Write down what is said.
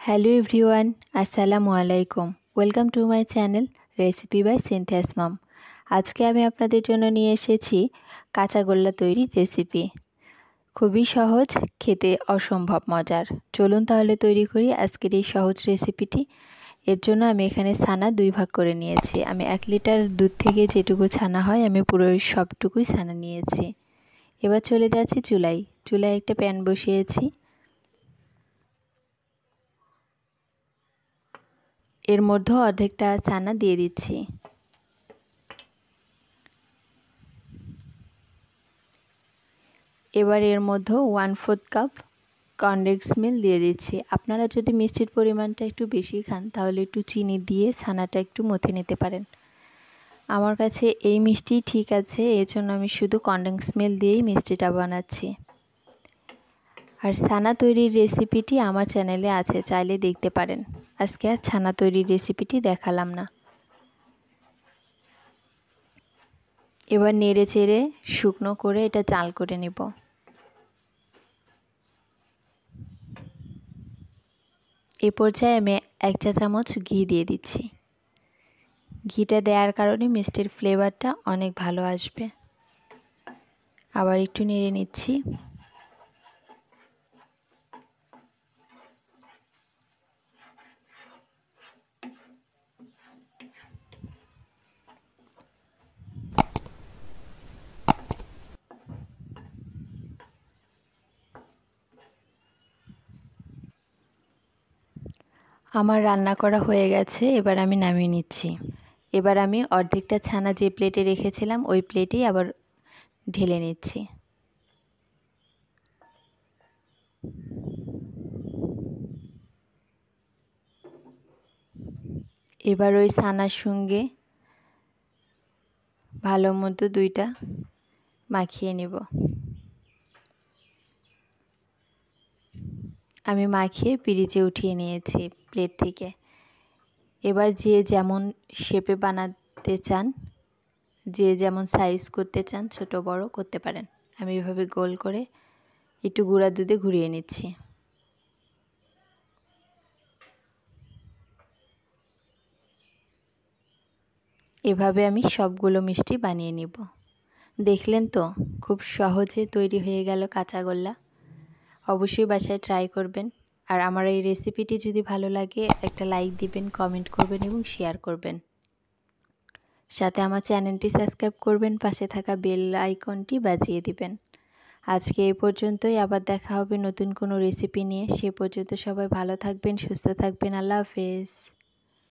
Hello everyone, আসসালামু আলাইকুম। Welcome to my channel recipe by Cynthia's mom. আজকে আমি আপনাদের জন্য নিয়ে এসেছি কাঁচা গোল্লা তৈরির রেসিপি। খুবই সহজ, খেতে অসম্ভব মজার। চলুন তাহলে তৈরি করি আজকের এই সহজ রেসিপিটি। এর জন্য আমি এখানে ছানা 2 ভাগ করে নিয়েছি। আমি 1 লিটার দুধ থেকে যেটুকু ছানা হয় আমি পুরো সবটুকুই ছানা নিয়েছি। এবার চলে যাচ্ছি চুলায় একটা প্যান বসিয়েছি। এর মধ্যে অর্ধেকটা ছানা দিয়ে দিচ্ছি। এবার এর মধ্যে 1/4 কাপ কনডেন্স মিল্ক দিয়ে দিচ্ছি। আপনারা যদি মিষ্টির পরিমাণটা একটু বেশি খান তাহলে একটু চিনি দিয়ে ছানাটা একটু মথে নিতে পারেন। আমার কাছে এই মিষ্টি ঠিক আছে, এর জন্য আমি শুধু কনডেন্স মিল্ক দিয়েই মিষ্টিটা বানাচ্ছি। আর ছানা তৈরির রেসিপিটি আমার চ্যানেলে আছে, চাইলে দেখতে পারেন। আজকে আর ছানা তৈরির রেসিপিটি দেখালাম না। এবার নেড়ে চেড়ে শুকনো করে এটা চাল করে নেব। এ পর্যায়ে আমি 1 চা চামচ ঘি দিয়ে দিচ্ছি। ঘিটা দেওয়ার কারণে মিষ্টির ফ্লেভারটা অনেক ভালো আসবে। আবার একটু নেড়ে নিচ্ছি। আমার রান্না করা হয়ে গেছে, এবার আমি নামিয়ে নিচ্ছি। এবার আমি অর্ধেকটা ছানা যে প্লেটে রেখেছিলাম ওই প্লেটেই আবার ঢেলে নিচ্ছি। এবার ওই ছানার সঙ্গে ভালো মতো দুইটা মাখিয়ে নেব। আমি মাখিয়ে পিরিচে উঠিয়ে নিয়েছি প্লেট থেকে। এবার যে যেমন শেপে বানাতে চান, যে যেমন সাইজ করতে চান, ছোট বড় করতে পারেন। আমি এভাবে গোল করে একটু গুঁড়া দুধে ঘুরিয়ে নিচ্ছি। এভাবে আমি সবগুলো মিষ্টি বানিয়ে নিব। দেখলেন তো, খুব সহজে তৈরি হয়ে গেল কাঁচা গোল্লা। অবশ্যই বাসায় ট্রাই করবেন। আর আমার এই রেসিপিটি যদি ভালো লাগে একটা লাইক দিবেন, কমেন্ট করবেন এবং শেয়ার করবেন। সাথে আমার চ্যানেলটি সাবস্ক্রাইব করবেন, পাশে থাকা বেল আইকনটি বাজিয়ে দিবেন। আজকে এই পর্যন্তই, আবার দেখা হবে নতুন কোনো রেসিপি নিয়ে। সে পর্যন্ত সবাই ভালো থাকবেন, সুস্থ থাকবেন। আল্লাহ হাফেজ।